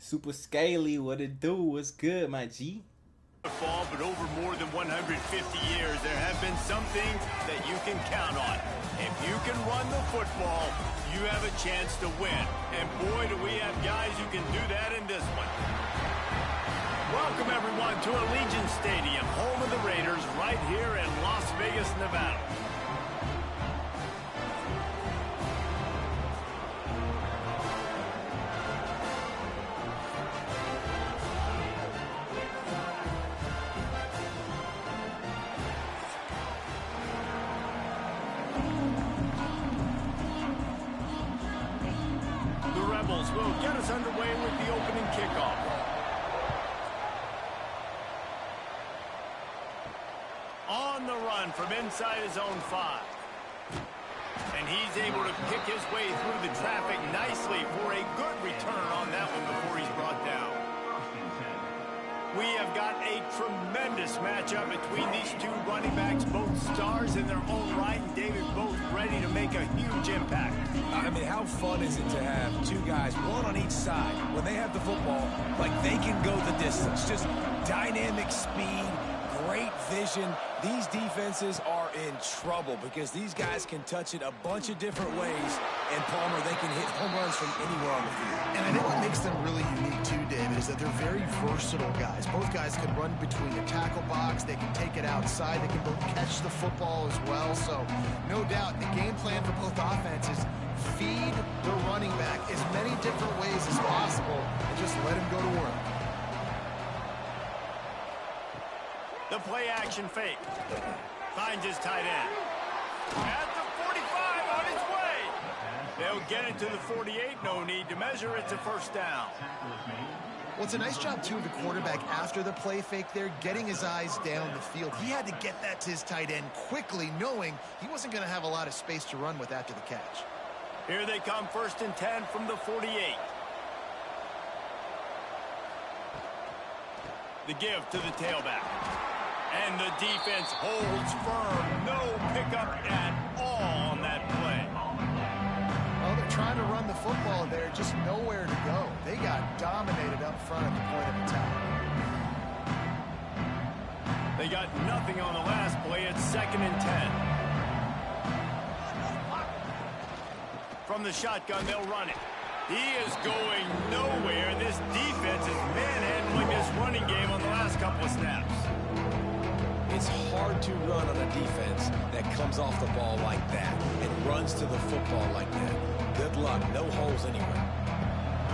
Super Scaly, what it do? What's good, my G? Football, but over more than 150 years, there have been some things that you can count on. If you can run the football, you have a chance to win. And boy, do we have guys who can do that in this one. Welcome, everyone, to Allegiant Stadium, home of the Raiders, right here in Las Vegas, Nevada. Will get us underway with the opening kickoff. On the run from inside his own 5. And he's able to pick his way through the traffic nicely for a good return on that one before he's brought down. We have got a tremendous matchup between these two running backs, both stars in their own right, and David both ready to make a huge impact. I mean, how fun is it to have two guys, one on each side, when they have the football, like they can go the distance. Just dynamic speed, great vision. These defenses are in trouble because these guys can touch it a bunch of different ways, and Palmer, they can hit home runs from anywhere on the field. And I think what makes them really unique too, David, is that they're very versatile guys. Both guys can run between the tackle box, they can take it outside, they can both catch the football as well. So no doubt the game plan for both offenses, feed the running back as many different ways as possible and just let him go to work. The play action fake. Finds his tight end. At the 45 on his way. They'll get it to the 48. No need to measure. It's a first down. Well, it's a nice job, too, of the quarterback after the play fake there, getting his eyes down the field. He had to get that to his tight end quickly, knowing he wasn't going to have a lot of space to run with after the catch. Here they come, 1st and 10 from the 48. The give to the tailback. And the defense holds firm. No pickup at all on that play. Well, they're trying to run the football there, just nowhere to go. They got dominated up front at the point of attack. They got nothing on the last play. It's 2nd and 10. From the shotgun, they'll run it. He is going nowhere. This defense is manhandling this running game on the last couple of snaps. It's hard to run on a defense that comes off the ball like that and runs to the football like that. Good luck. No holes anywhere.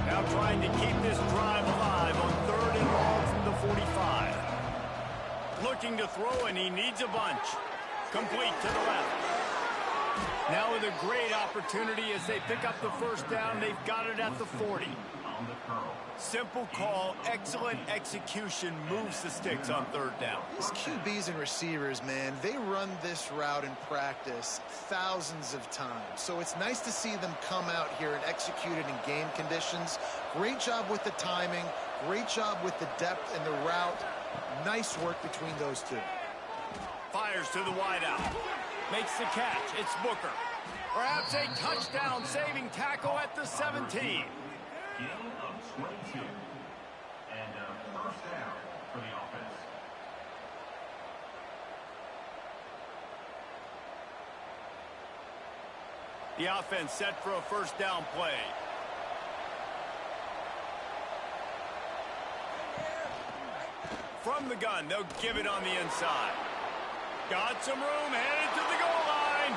Now trying to keep this drive alive on 3rd and long from the 45. Looking to throw, and he needs a bunch. Complete to the left. Now with a great opportunity as they pick up the first down. They've got it at the 40. Simple call, excellent execution, moves the sticks on 3rd down. These QBs and receivers, man, they run this route in practice thousands of times. So it's nice to see them come out here and execute it in game conditions. Great job with the timing, great job with the depth and the route. Nice work between those two. Fires to the wideout. Makes the catch. It's Booker. Perhaps a touchdown-saving tackle at the 17. Gain of 22. And a first down for the offense. The offense set for a first down play. From the gun, they'll give it on the inside. Got some room, headed to the goal line.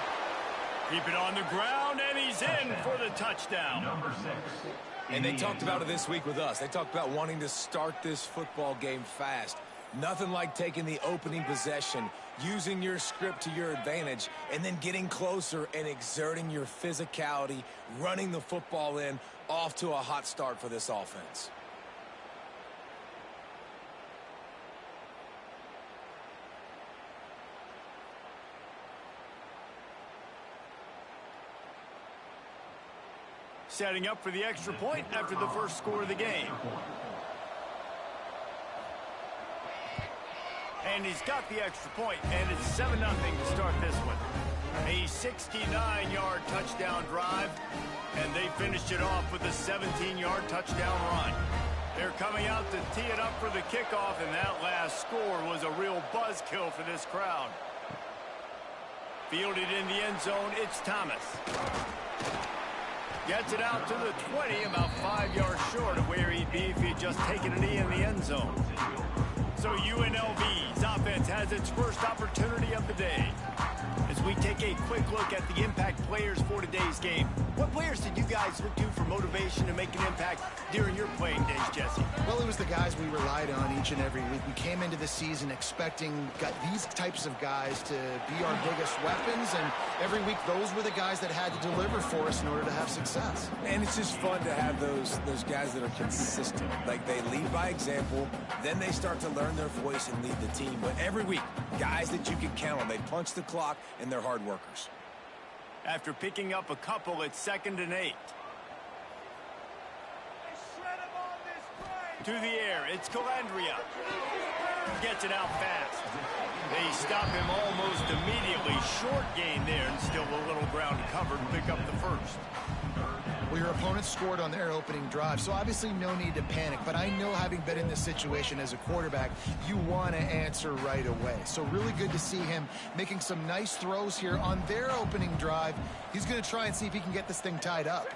Keep it on the ground, and he's in for the touchdown. Number 6. And they talked about it this week with us. They talked about wanting to start this football game fast. Nothing like taking the opening possession, using your script to your advantage, and then getting closer and exerting your physicality, running the football in, off to a hot start for this offense. Setting up for the extra point after the first score of the game. And he's got the extra point, and it's 7-0 to start this one. A 69-yard touchdown drive, and they finished it off with a 17-yard touchdown run. coming out to tee it up for the kickoff, and that last score was a real buzzkill for this crowd. Fielded in the end zone, it's Thomas. Gets it out to the 20, about 5 yards short of where he'd be if he'd just taken a knee in the end zone. So UNLV's offense has its first opportunity of the day. As we take a quick look at the impact players for today's game, what players did you guys look to for motivation to make an impact during your playing days, Jesse? Well, it was the guys we relied on each and every week. We came into the season expecting these types of guys to be our biggest weapons, and every week those were the guys that had to deliver for us in order to have success. And it's just fun to have those guys that are consistent. Like, they lead by example, then they start to learn their voice and lead the team. But every week, guys that you can count on, they punch the clock, and they're hard workers. After picking up a couple, it's 2nd and 8. To the air, it's Calandria. Gets it out fast. They stop him almost immediately. Short gain there, and still a little ground covered to pick up the first. Well, your opponent scored on their opening drive, so obviously no need to panic. But I know, having been in this situation as a quarterback, you want to answer right away. So really good to see him making some nice throws here on their opening drive. He's going to try and see if he can get this thing tied up.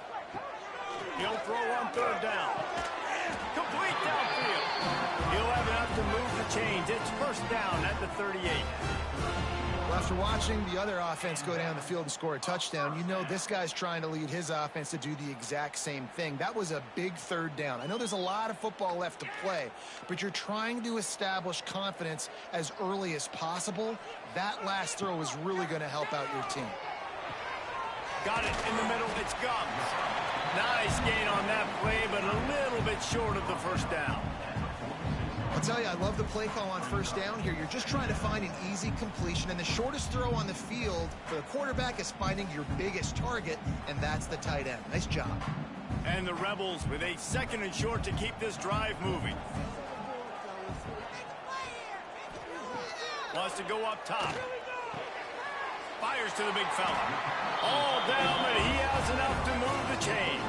He'll throw on 3rd down. Complete downfield. He'll have enough to move the chains. It's 1st down at the 38. Well, after watching the other offense go down the field and score a touchdown, you know this guy's trying to lead his offense to do the exact same thing. That was a big 3rd down. I know there's a lot of football left to play, but you're trying to establish confidence as early as possible. That last throw is really going to help out your team. Got it in the middle. It's Gums. Nice gain on that play, but a little bit short of the 1st down. I'll tell you, I love the play call on 1st down here. You're just trying to find an easy completion, and the shortest throw on the field for the quarterback is finding your biggest target, and that's the tight end. Nice job. And the Rebels with a 2nd and short to keep this drive moving. Wants to go up top. Fires to the big fella. All down, but he has enough to move the chains.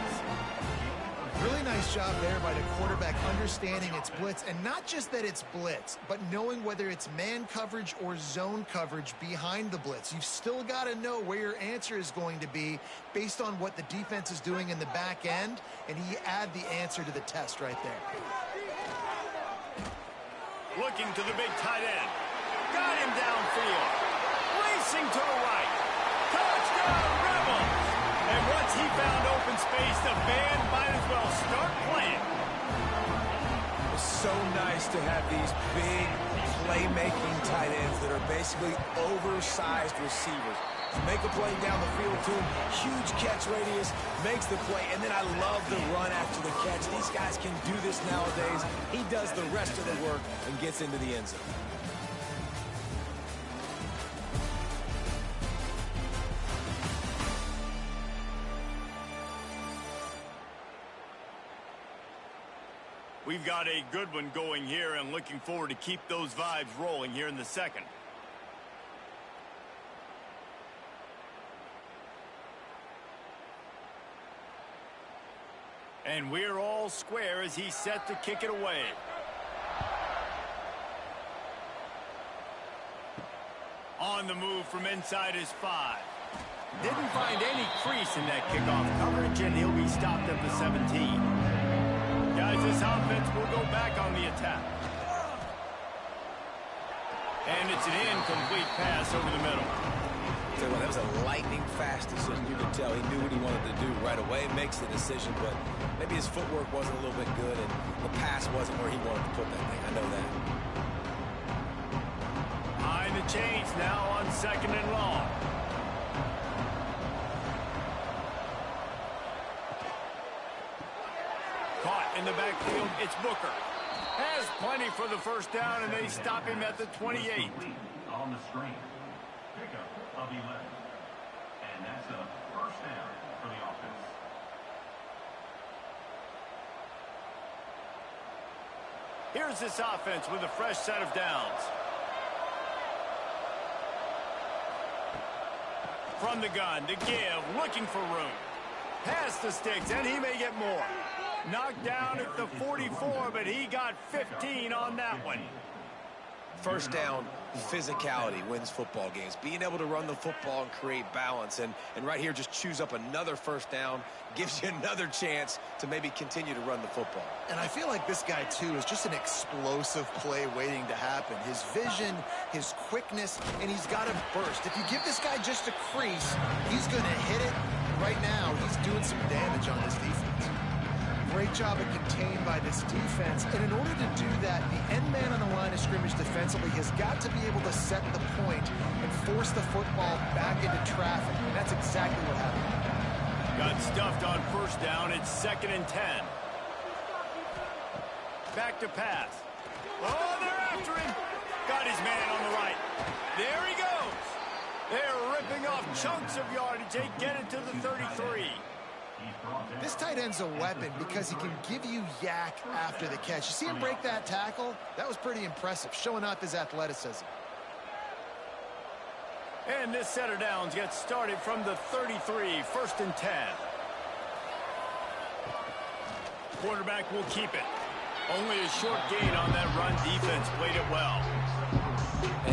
Really nice job there by the quarterback, understanding it's blitz, and not just that it's blitz, but knowing whether it's man coverage or zone coverage behind the blitz. You've still got to know where your answer is going to be based on what the defense is doing in the back end, and he add the answer to the test right there. Looking to the big tight end. Got him downfield. Racing to the right. Touchdown, Rebels! And once he found open space, the band might as well start playing. It's so nice to have these big playmaking tight ends that are basically oversized receivers. Make a play down the field to him, huge catch radius, makes the play, and then I love the run after the catch. These guys can do this nowadays. He does the rest of the work and gets into the end zone. We've got a good one going here, and looking forward to keep those vibes rolling here in the 2nd. And we're all square as he's set to kick it away. On the move from inside his 5. Didn't find any crease in that kickoff coverage, and he'll be stopped at the 17. Guys, this offense will go back on the attack. And it's an incomplete pass over the middle. So that was a lightning-fast decision. You could tell he knew what he wanted to do right away, makes the decision, but maybe his footwork wasn't a little bit good, and the pass wasn't where he wanted to put that thing. I know that. Behind the chains now on 2nd and long. Caught in the backfield, it's Booker. Has plenty for the 1st down, and they stop him at the 28. On the screen. Pickup of 11. And that's a 1st down for the offense. Here's this offense with a fresh set of downs. From the gun to give, looking for room. Pass the sticks, and he may get more. Knocked down at the 44, but he got 15 on that one. First down, physicality wins football games. Being able to run the football and create balance. And right here, just choose up another first down, gives you another chance to maybe continue to run the football. And I feel like this guy, too, is just an explosive play waiting to happen. His vision, his quickness, and he's got a burst. If you give this guy just a crease, he's going to hit it. Right now, he's doing some damage on this defense. Great job of contained by this defense, and in order to do that, the end man on the line of scrimmage defensively has got to be able to set the point and force the football back into traffic, and that's exactly what happened. Got stuffed on first down. It's 2nd and 10. Back to pass. Oh, they're after him. Got his man on the right. There he goes. They're ripping off chunks of yardage. They get it to the 33. This tight end's a weapon because he can give you yak after the catch. You see him break that tackle? That was pretty impressive, showing off his athleticism. And this set of downs gets started from the 33, 1st and 10. Quarterback will keep it. Only a short gain on that run. Defense played it well.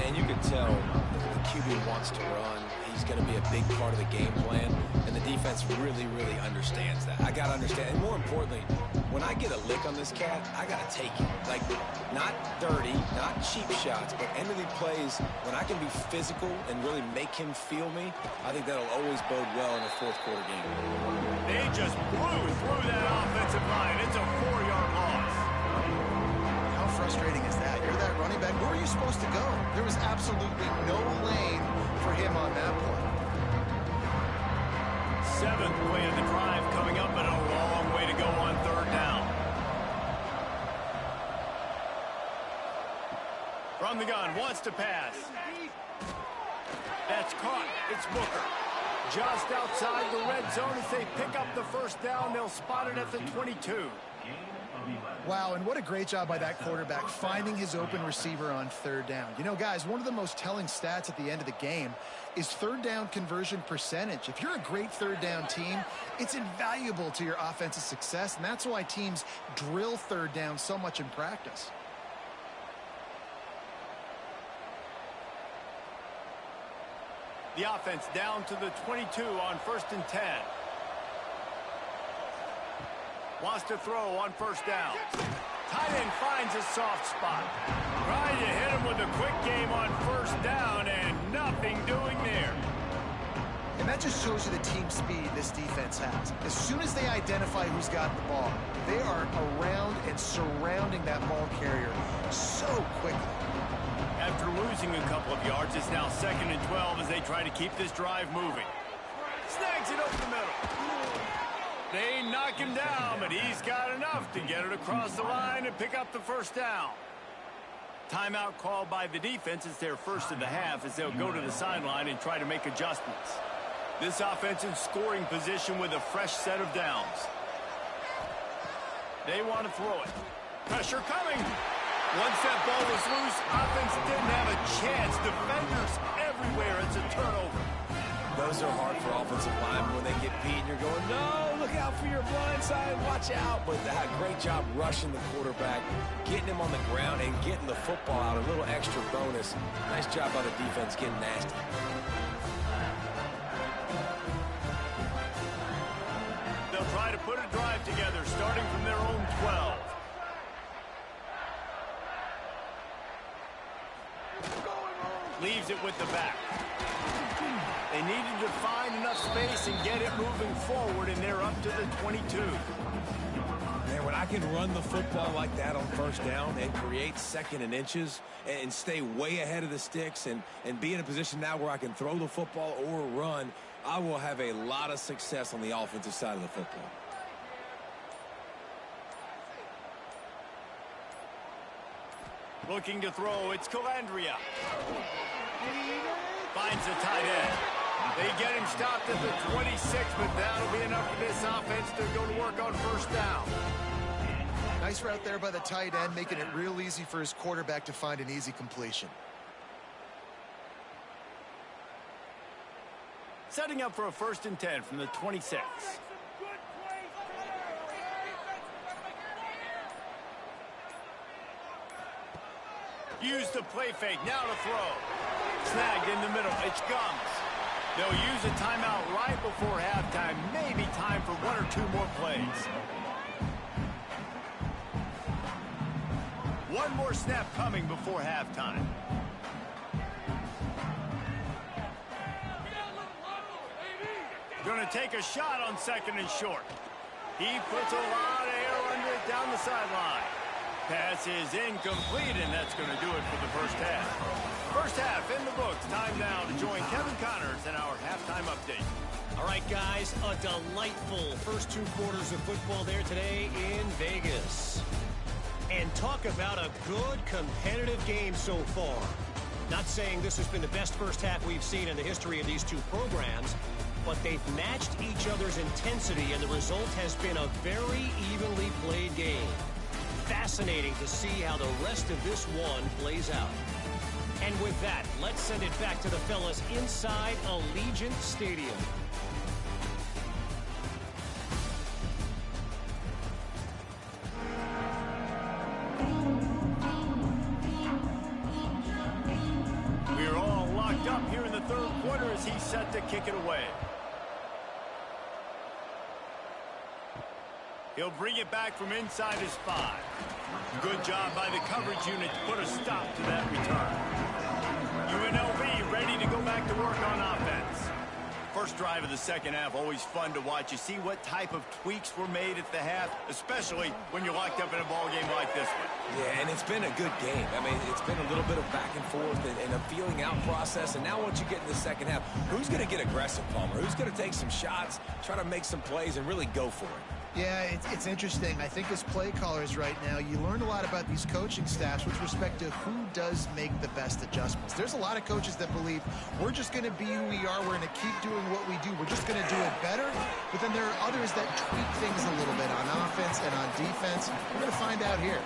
And you can tell the QB wants to run. He's going to be a big part of the game plan, and the defense really, really understands that. I got to understand, and more importantly, when I get a lick on this cat, I got to take it. Like, not dirty, not cheap shots, but end-of-the plays, when I can be physical and really make him feel me, I think that'll always bode well in a fourth-quarter game. They just blew through that offensive line. It's a 4-yard loss. How frustrating is that? You're that running back. Where are you supposed to go? There was absolutely no lane for him on that play. 7th play of the drive coming up, but a long way to go on 3rd down. From the gun, wants to pass. That's caught. It's Booker. Just outside the red zone as they pick up the first down. They'll spot it at the 22. Wow, and what a great job by that quarterback finding his open receiver on 3rd down. You know, guys, one of the most telling stats at the end of the game is 3rd down conversion percentage. If you're a great 3rd down team, it's invaluable to your offensive success, and that's why teams drill 3rd down so much in practice. The offense down to the 22 on 1st and 10. Wants to throw on 1st down. Tight end finds a soft spot. Trying to hit him with a quick game on 1st down, and nothing doing there. And that just shows you the team speed this defense has. As soon as they identify who's got the ball, they are around and surrounding that ball carrier so quickly. After losing a couple of yards, it's now 2nd and 12 as they try to keep this drive moving. Snags it over the middle. They knock him down, but he's got enough to get it across the line and pick up the 1st down. Timeout called by the defense. It's their first of the half as they'll go to the sideline and try to make adjustments. This offense in scoring position with a fresh set of downs. They want to throw it. Pressure coming. Once that ball was loose, offense didn't have a chance. Defenders everywhere. It's a turnover. Those are hard for offensive linemen when they get beat and you're going, no, look out for your blind side, watch out. But that great job rushing the quarterback, getting him on the ground and getting the football out, a little extra bonus. Nice job by the defense getting nasty. They'll try to put a drive together starting from their own 12. Leaves it with the back. They needed to find enough space and get it moving forward, and they're up to the 22. Man, when I can run the football like that on 1st down and create 2nd and inches and stay way ahead of the sticks and be in a position now where I can throw the football or run, I will have a lot of success on the offensive side of the football. Looking to throw, it's Calandria. Finds the tight end. They get him stopped at the 26, but that'll be enough for this offense to go to work on 1st down. Nice route there by the tight end, making it real easy for his quarterback to find an easy completion. Setting up for a 1st and 10 from the 26. Use the play fake. Now to throw. Snagged in the middle. It's Gums. They'll use a timeout right before halftime. Maybe time for one or two more plays. One more snap coming before halftime. Going to take a shot on 2nd and short. He puts a lot of air under it down the sideline. Pass is incomplete, and that's going to do it for the first half. First half in the books. Time now to join Kevin Connors in our halftime update. All right, guys, a delightful first 2 quarters of football there today in Vegas. And talk about a good competitive game so far. Not saying this has been the best first half we've seen in the history of these two programs, but they've matched each other's intensity, and the result has been a very evenly played game. Fascinating to see how the rest of this one plays out. And with that, let's send it back to the fellas inside Allegiant Stadium. We're all locked up here in the third quarter as he's set to kick it away. He'll bring it back from inside his 5. Good job by the coverage unit to put a stop to that return. UNLV ready to go back to work on offense. First drive of the second half, always fun to watch. You see what type of tweaks were made at the half, especially when you're locked up in a ball game like this one. Yeah, and it's been a good game. I mean, it's been a little bit of back and forth and a feeling out process. And now once you get in the second half, who's going to get aggressive, Palmer? Who's going to take some shots, try to make some plays, and really go for it? Yeah, it's interesting. I think as play callers right now, you learn a lot about these coaching staffs with respect to who does make the best adjustments. There's a lot of coaches that believe we're just going to be who we are. We're going to keep doing what we do. We're just going to do it better. But then there are others that tweak things a little bit on offense and on defense. We're going to find out here.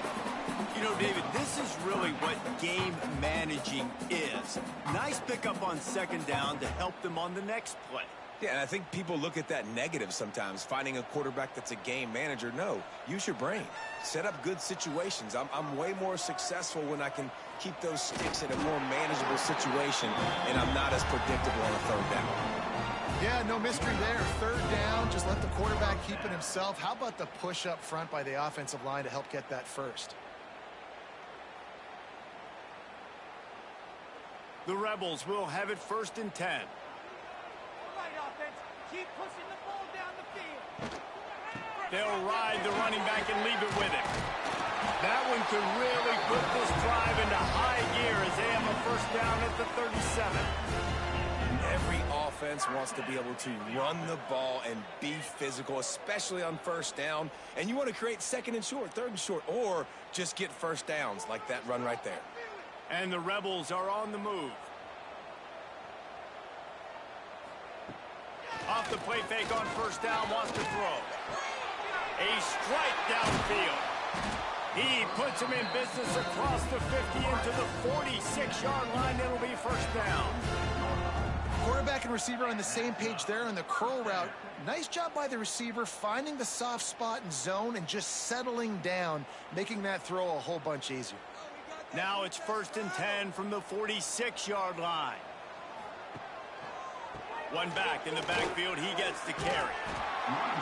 You know, David, this is really what game managing is. Nice pickup on 2nd down to help them on the next play. Yeah, and I think people look at that negative sometimes, finding a quarterback that's a game manager. No, use your brain. Set up good situations. I'm way more successful when I can keep those sticks in a more manageable situation, and I'm not as predictable on a 3rd down. Yeah, no mystery there. 3rd down, just let the quarterback keep it himself. How about the push up front by the offensive line to help get that first? The Rebels will have it 1st and 10. Keep pushing the ball down the field. They'll ride the running back and leave it with him. That one could really put this drive into high gear as they have a 1st down at the 37. Every offense wants to be able to run the ball and be physical, especially on 1st down. And you want to create 2nd and short, 3rd and short, or just get 1st downs like that run right there. And the Rebels are on the move. Off the play fake on 1st down, wants to throw. A strike downfield. He puts him in business across the 50 into the 46-yard line. It'll be 1st down. Quarterback and receiver on the same page there on the curl route. Nice job by the receiver finding the soft spot in zone and just settling down, making that throw a whole bunch easier. Now it's 1st and 10 from the 46-yard line. One back in the backfield. He gets the carry.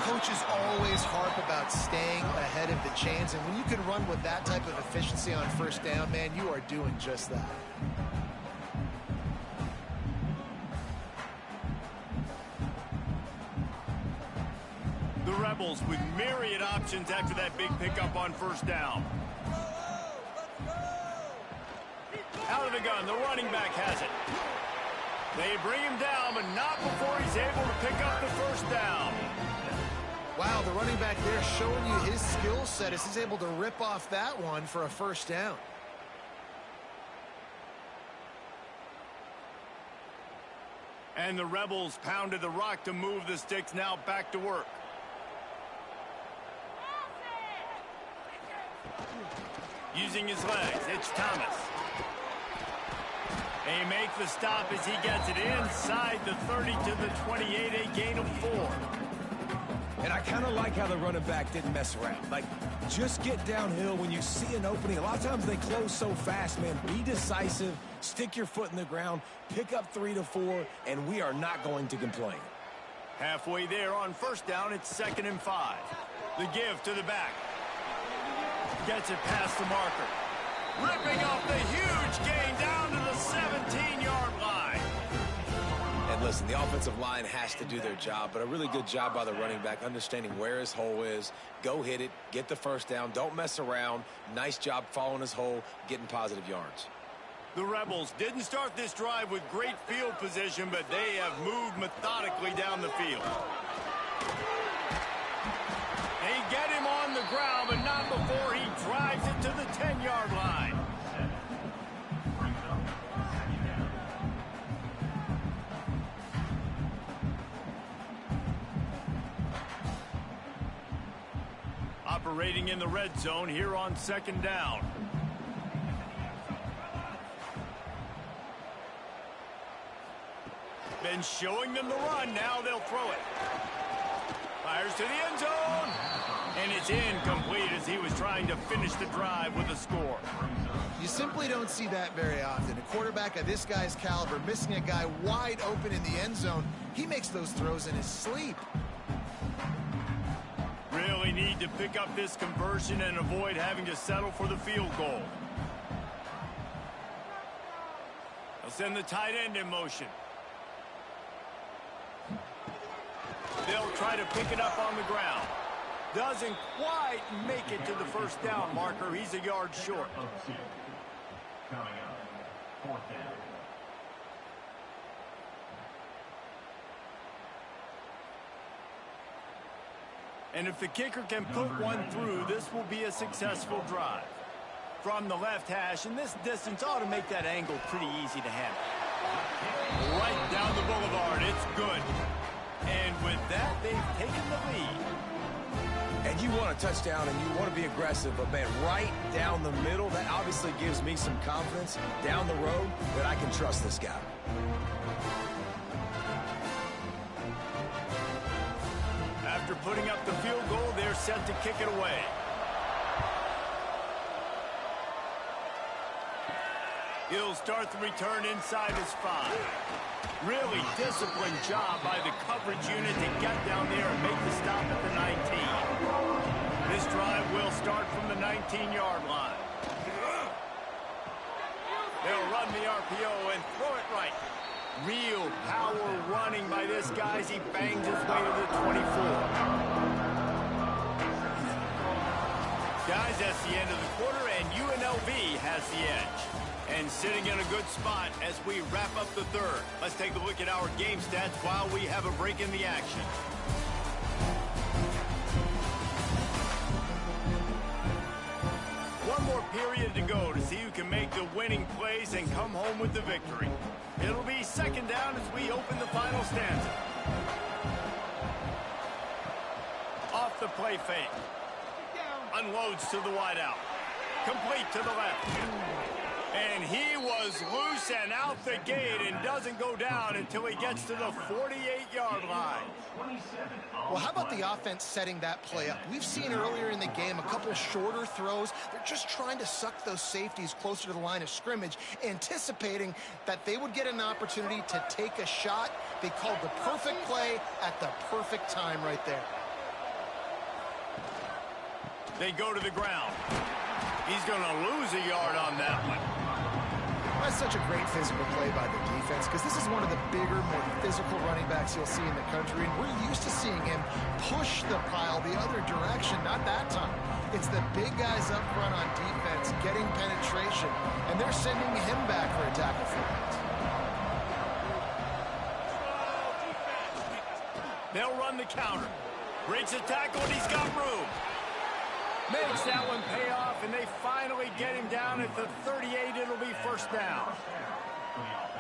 Coaches always harp about staying ahead of the chains, and when you can run with that type of efficiency on 1st down, man, you are doing just that. The Rebels with myriad options after that big pickup on 1st down. Out of the gun, the running back has it. They bring him down, but not before he's able to pick up the 1st down. Wow, the running back there showing you his skill set as he's able to rip off that one for a 1st down. And the Rebels pounded the rock to move the sticks, now back to work. Using his legs, it's Thomas. They make the stop as he gets it inside the 30 to the 28, a gain of 4. And I kind of like how the running back didn't mess around. Like, just get downhill when you see an opening. A lot of times they close so fast, man. Be decisive, stick your foot in the ground, pick up 3 to 4, and we are not going to complain. Halfway there on first down, it's 2nd and 5. The give to the back. Gets it past the marker. Ripping up the huge gain down to the 17-yard line. And listen, the offensive line has to do their job, but a really good job by the running back understanding where his hole is. Go hit it, get the first down, don't mess around. Nice job following his hole, getting positive yards. The Rebels didn't start this drive with great field position, but they have moved methodically down the field. They get him on the ground, but not before he drives it to the 10-yard line. Operating in the red zone here on 2nd down. Been showing them the run. Now they'll throw it. Fires to the end zone. And it's incomplete as he was trying to finish the drive with a score. You simply don't see that very often. A quarterback of this guy's caliber missing a guy wide open in the end zone. He makes those throws in his sleep. Really need to pick up this conversion and avoid having to settle for the field goal. They'll send the tight end in motion. They'll try to pick it up on the ground. Doesn't quite make it to the first down marker. He's a yard short. Coming up, 4th down. And if the kicker can put one through, this will be a successful drive. From the left hash, and this distance ought to make that angle pretty easy to handle. Right down the boulevard, it's good. And with that, they've taken the lead. And you want a touchdown and you want to be aggressive, but man, right down the middle, that obviously gives me some confidence down the road that I can trust this guy. After putting up the field goal, they're set to kick it away. He'll start the return inside his 5. Really disciplined job by the coverage unit to get down there and make the stop at the 19. This drive will start from the 19-yard line. They'll run the RPO and throw it right. Real power running by this guy as he bangs his way to the 24. Guys, that's the end of the quarter, and UNLV has the edge. And sitting in a good spot as we wrap up the third. Let's take a look at our game stats while we have a break in the action. One more period to go to see who can make the winning plays and come home with the victory. It'll be 2nd down as we open the final stanza. Off the play fake. Unloads to the wideout. Complete to the left. And he was loose and out the gate and doesn't go down until he gets to the 48-yard line. Well, how about the offense setting that play up? We've seen earlier in the game a couple shorter throws. They're just trying to suck those safeties closer to the line of scrimmage, anticipating that they would get an opportunity to take a shot. They called the perfect play at the perfect time right there. They go to the ground. He's going to lose a yard on that one. That's such a great physical play by the defense because this is one of the bigger, more physical running backs you'll see in the country, and we're used to seeing him push the pile the other direction. Not that time. It's the big guys up front on defense getting penetration, and they're sending him back for a tackle for loss. They'll run the counter. Breaks a tackle, and he's got room. Makes that one pay off, and they finally get him down at the 38. It'll be 1st down.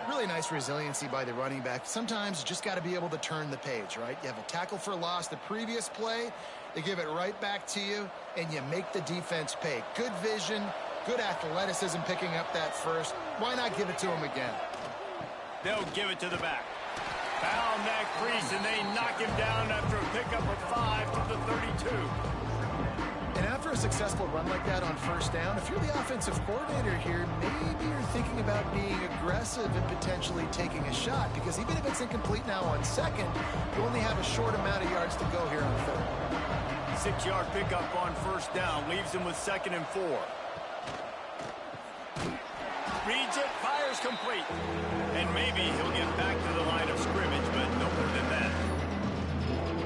Really nice resiliency by the running back. Sometimes you just got to be able to turn the page, right? You have a tackle for loss the previous play. They give it right back to you, and you make the defense pay. Good vision, good athleticism picking up that first. Why not give it to him again? They'll give it to the back. Found that crease, and they knock him down after a pickup of 5 to the 32. And after a successful run like that on first down, if you're the offensive coordinator here, maybe you're thinking about being aggressive and potentially taking a shot, because even if it's incomplete now on second, you only have a short amount of yards to go here on third. 6-yard pickup on first down leaves him with 2nd and 4. Reads it, fires complete. And maybe he'll get back to the line of scrimmage, but no more than that.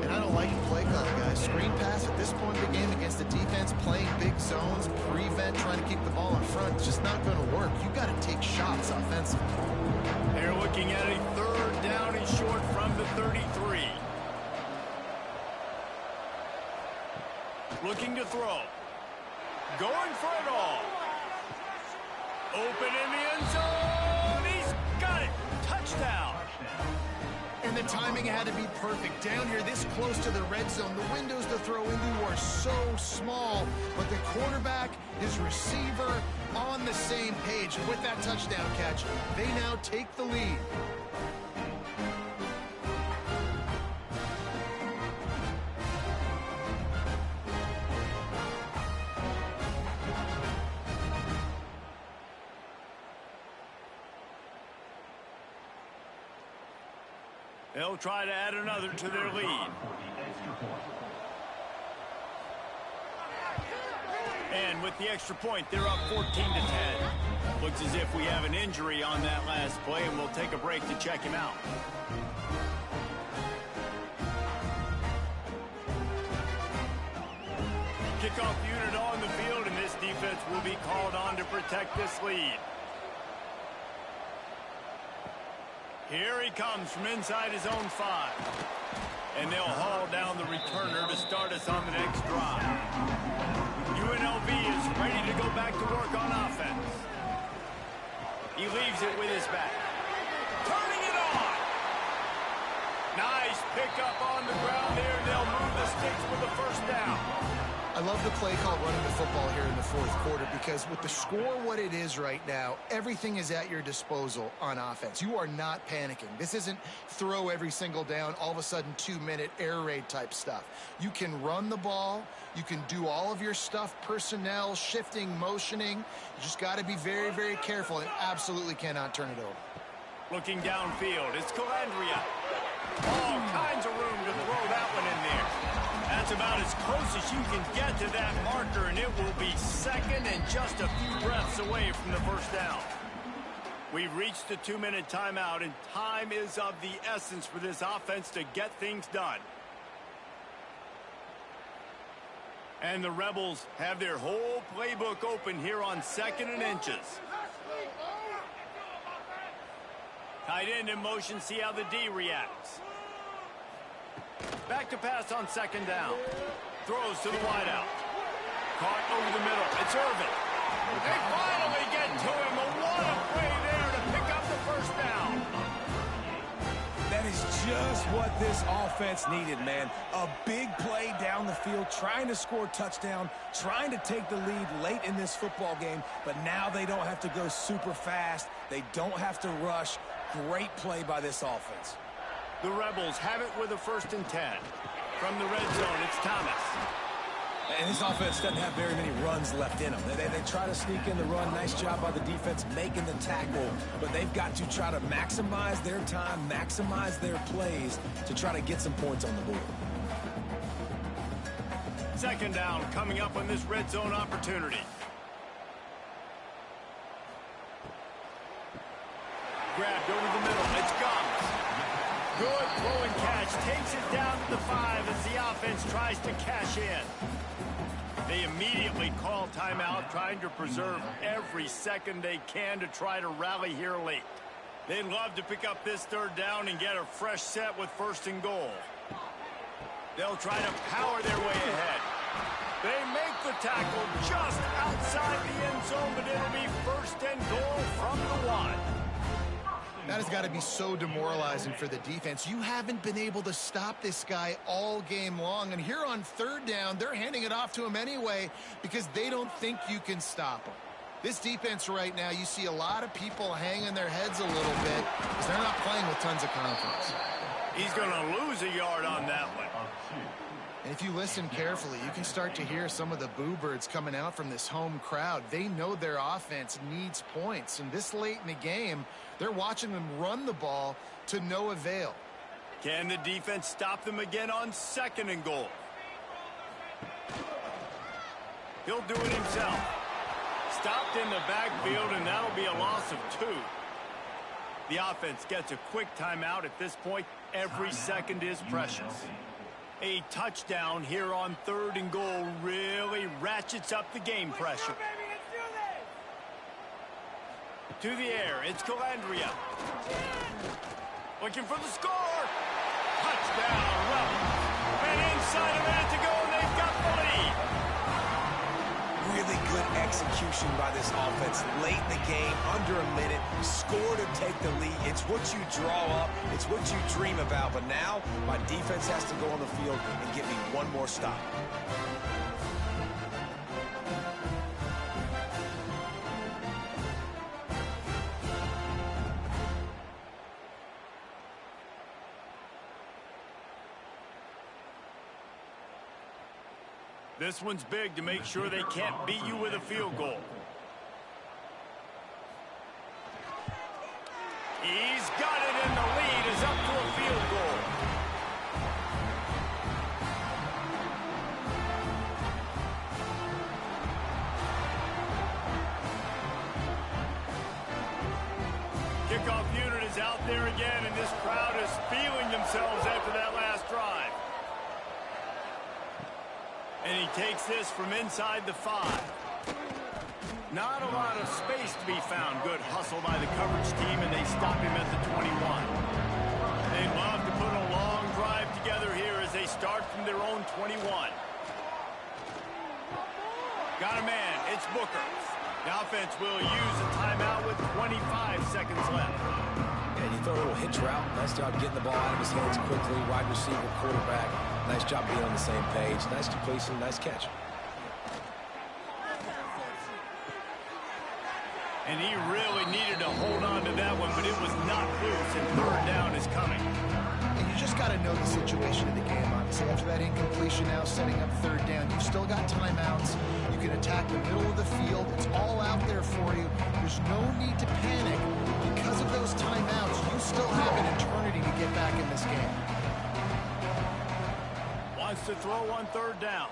And I don't like the play call, guys. Screen pass at this point in the game against a defense playing big zones, prevent, trying to keep the ball in front. It's just not going to work. You got to take shots offensively. They're looking at a 3rd down and short from the 33. Looking to throw. Going for it all. Open in the end zone. He's got it. Touchdown. And the timing had to be perfect. Down here, this close to the red zone, the windows to throw into are so small. But the quarterback, his receiver, on the same page. And with that touchdown catch, they now take the lead. They'll try to add another to their lead. And with the extra point, they're up 14 to 10. Looks as if we have an injury on that last play, and we'll take a break to check him out. Kickoff unit on the field, and this defense will be called on to protect this lead. Here he comes from inside his own 5. And they'll haul down the returner to start us on the next drive. UNLV is ready to go back to work on offense. He leaves it with his back. Turning it on! Nice pickup on the ground there. They'll move the sticks with the 1st down. I love the play call running the football here in the 4th quarter, because with the score what it is right now, everything is at your disposal on offense. You are not panicking. This isn't throw every single down, all of a sudden 2-minute air raid type stuff. You can run the ball. You can do all of your stuff, personnel, shifting, motioning. You just got to be very, very careful and absolutely cannot turn it over. Looking downfield, it's Calandria. All kinds of room to throw that one in there. That's about as close as you can get to that marker, and it will be 2nd and just a few breaths away from the 1st down. We've reached the 2-minute timeout, and time is of the essence for this offense to get things done. And the Rebels have their whole playbook open here on 2nd and inches. Tight end in motion, see how the D reacts. Back to pass on 2nd down. Throws to the wideout. Caught over the middle. It's Irvin. They finally get to him. What a play there to pick up the 1st down. That is just what this offense needed, man. A big play down the field, trying to score a touchdown, trying to take the lead late in this football game, but now they don't have to go super fast. They don't have to rush. Great play by this offense. The Rebels have it with a 1st and 10. From the red zone, it's Thomas. And this offense doesn't have very many runs left in them. They try to sneak in the run. Nice job by the defense making the tackle. But they've got to try to maximize their time, maximize their plays to try to get some points on the board. 2nd down coming up on this red zone opportunity. Grabbed over the middle. It's Gums. Good throw and catch. Takes it down to the 5 as the offense tries to cash in. They immediately call timeout, trying to preserve every second they can to try to rally here late. They'd love to pick up this 3rd down and get a fresh set with 1st and goal. They'll try to power their way ahead. They make the tackle just outside the end zone, but it'll be 1st and goal from the 1. That has got to be so demoralizing for the defense. You haven't been able to stop this guy all game long. And here on 3rd down, they're handing it off to him anyway because they don't think you can stop him. This defense right now, you see a lot of people hanging their heads a little bit because they're not playing with tons of confidence. He's going to lose a yard on that one. And if you listen carefully, you can start to hear some of the boo birds coming out from this home crowd. They know their offense needs points, and this late in the game, they're watching them run the ball to no avail. Can the defense stop them again on 2nd and goal? He'll do it himself. Stopped in the backfield, and that'll be a loss of 2. The offense gets a quick timeout at this point. Every second is precious. A touchdown here on 3rd and goal really ratchets up the game pressure. To the air, it's Calandria. Looking for the score. Touchdown, Rebels. And inside a minute to go, and they've got the lead. Really good execution by this offense late in the game, under a minute, score to take the lead. It's what you draw up, it's what you dream about, but now my defense has to go on the field and give me one more stop. This one's big to make sure they can't beat you with a field goal. He's got it, and the lead is up to a field goal. Kickoff unit is out there again, and this crowd is feeling themselves after that last drive. And he takes this from inside the 5. Not a lot of space to be found. Good hustle by the coverage team, and they stop him at the 21. They'd love to put a long drive together here as they start from their own 21. Got a man. It's Booker. The offense will use a timeout with 25 seconds left. And you throw a little hitch route. Nice job getting the ball out of his hands quickly. Wide receiver, quarterback. Nice job being on the same page. Nice completion, nice catch. And he really needed to hold on to that one, but it was not loose, and 3rd down is coming. And you just got to know the situation of the game, obviously. After that incompletion now setting up 3rd down, you've still got timeouts. You can attack the middle of the field. It's all out there for you. There's no need to panic. Because of those timeouts, you still have an eternity to get back in this game. Wants to throw on 3rd down.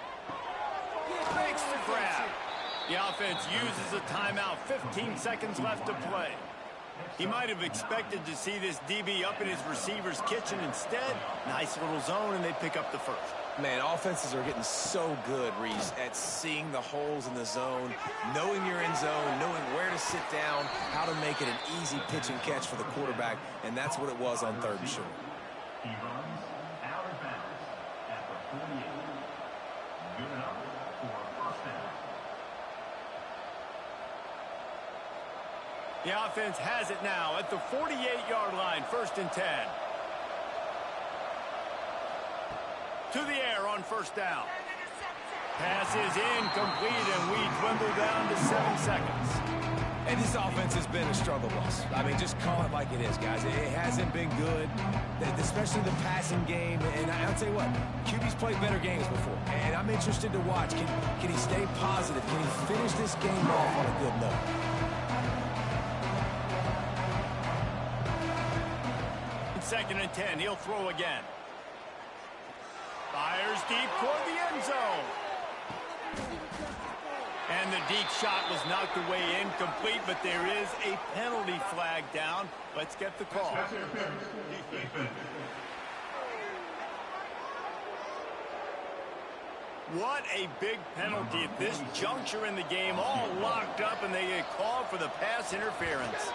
Makes the grab. The offense uses a timeout. 15 seconds left to play. He might have expected to see this DB up in his receiver's kitchen. Instead, nice little zone, and they pick up the 1st. Man, offenses are getting so good, Reese, at seeing the holes in the zone, knowing you're in zone, knowing where to sit down, how to make it an easy pitch and catch for the quarterback, and that's what it was on 3rd and short. He runs out of bounds at the 48. Good enough for a 1st down. The offense has it now at the 48-yard line, 1st and 10. To the air on 1st down. Pass is incomplete, and we dwindle down to 7 seconds. And this offense has been a struggle bus. I mean, just call it like it is, guys. It hasn't been good, especially the passing game. And I'll tell you what, QB's played better games before. And I'm interested to watch. Can he stay positive? Can he finish this game off on a good note? 2nd and 10. He'll throw again. Fires deep toward the end zone. And the deep shot was knocked away incomplete, but there is a penalty flag down. Let's get the call. What a big penalty at this juncture in the game, all locked up, and they get called for the pass interference.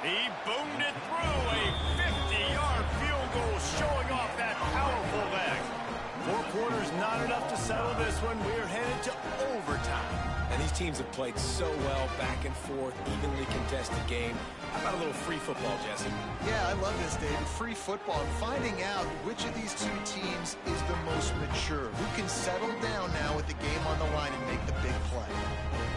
He boomed it through, a 50-yard field goal showing off that powerful leg. 4 quarters not enough to settle this one. We're headed to overtime. And these teams have played so well, back and forth, evenly contested game. How about a little free football, Jesse? Yeah, I love this, David. Free football. Finding out which of these 2 teams is the most mature. Who can settle down now with the game on the line and make the big play.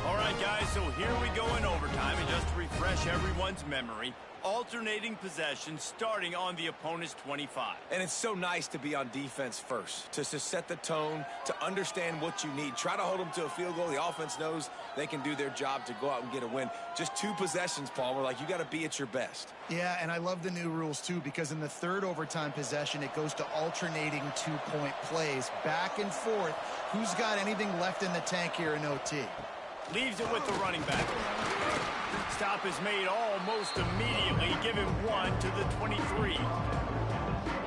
All right. right, guys, so here we go in overtime. And just to refresh everyone's memory, alternating possession starting on the opponent's 25. And it's so nice to be on defense first, to set the tone, to understand what you need. Try to hold them to a field goal. The offense knows they can do their job to go out and get a win. Just 2 possessions, Paul. We're like, you got to be at your best. Yeah, and I love the new rules, too, because in the third overtime possession, it goes to alternating 2-point plays, back and forth. Who's got anything left in the tank here in OT? Leaves it with the running back. Stop is made almost immediately. Give him 1 to the 23.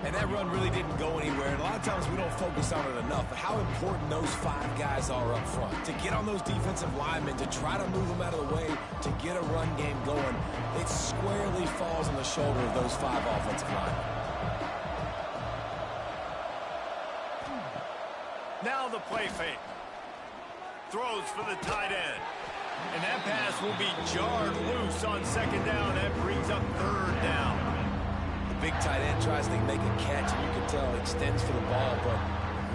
And that run really didn't go anywhere. And a lot of times we don't focus on it enough. But how important those 5 guys are up front. To get on those defensive linemen, to try to move them out of the way, to get a run game going, it squarely falls on the shoulder of those 5 offensive linemen. Now the play fake. Throws for the tight end. And that pass will be jarred loose on second down. That brings up third down. The big tight end tries to make a catch, and you can tell he extends for the ball, but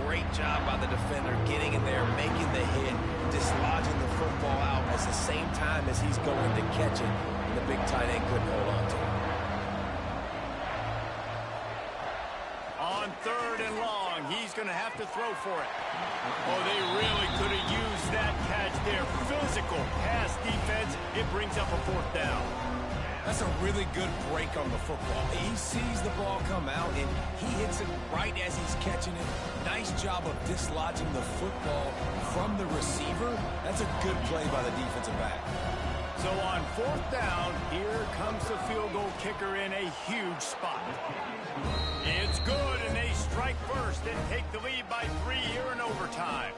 great job by the defender getting in there, making the hit, dislodging the football out at the same time as he's going to catch it, and the big tight end couldn't hold on to it. On third and long, he's going to have to throw for it. Oh, they really could have used that catch there. Physical pass defense. It brings up a 4th down. That's a really good break on the football. He sees the ball come out, and he hits it right as he's catching it. Nice job of dislodging the football from the receiver. That's a good play by the defensive back. So on 4th down, here comes the field goal kicker in a huge spot. It's good, and they strike first and take the lead by 3 here in overtime.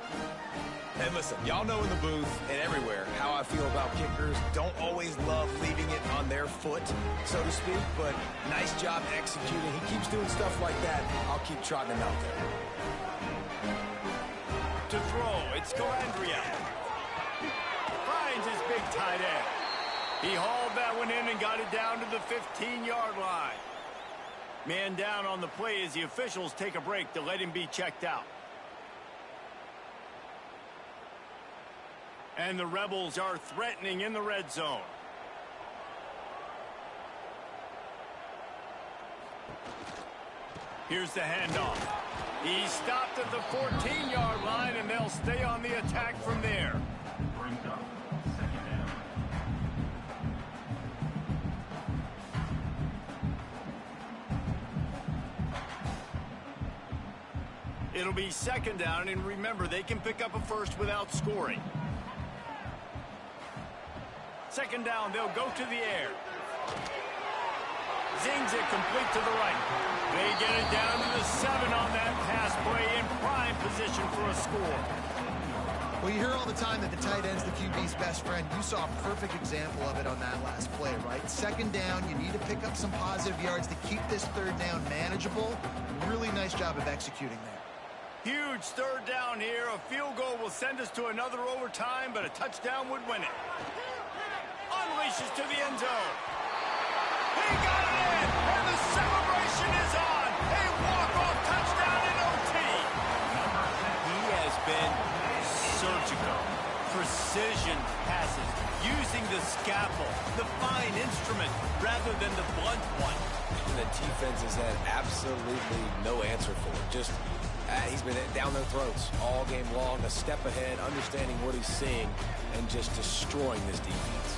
And listen, y'all know in the booth and everywhere how I feel about kickers. Don't always love leaving it on their foot, so to speak, but nice job executing. He keeps doing stuff like that. I'll keep trotting him out there. To throw, it's Calandria. Finds his big tight end. He hauled that one in and got it down to the 15-yard line. Man down on the play as the officials take a break to let him be checked out. And the Rebels are threatening in the red zone. Here's the handoff. He stopped at the 14-yard line, and they'll stay on the attack from there. Brings up 2nd down. It'll be 2nd down, and remember, they can pick up a first without scoring. 2nd down, they'll go to the air. Zings it complete to the right. They get it down to the 7 on that pass play, in prime position for a score. Well, you hear all the time that the tight end's the QB's best friend. You saw a perfect example of it on that last play, right? 2nd down, you need to pick up some positive yards to keep this 3rd down manageable. Really nice job of executing there. Huge 3rd down here. A field goal will send us to another overtime, but a touchdown would win it. Unleashes to the end zone. He got it in, and the celebration is on. A walk-off touchdown in OT. He has been surgical. Precision passes, using the scalpel, the fine instrument, rather than the blunt one. And the defense has had absolutely no answer for it. Just he's been down their throats all game long, a step ahead, understanding what he's seeing, and just destroying this defense.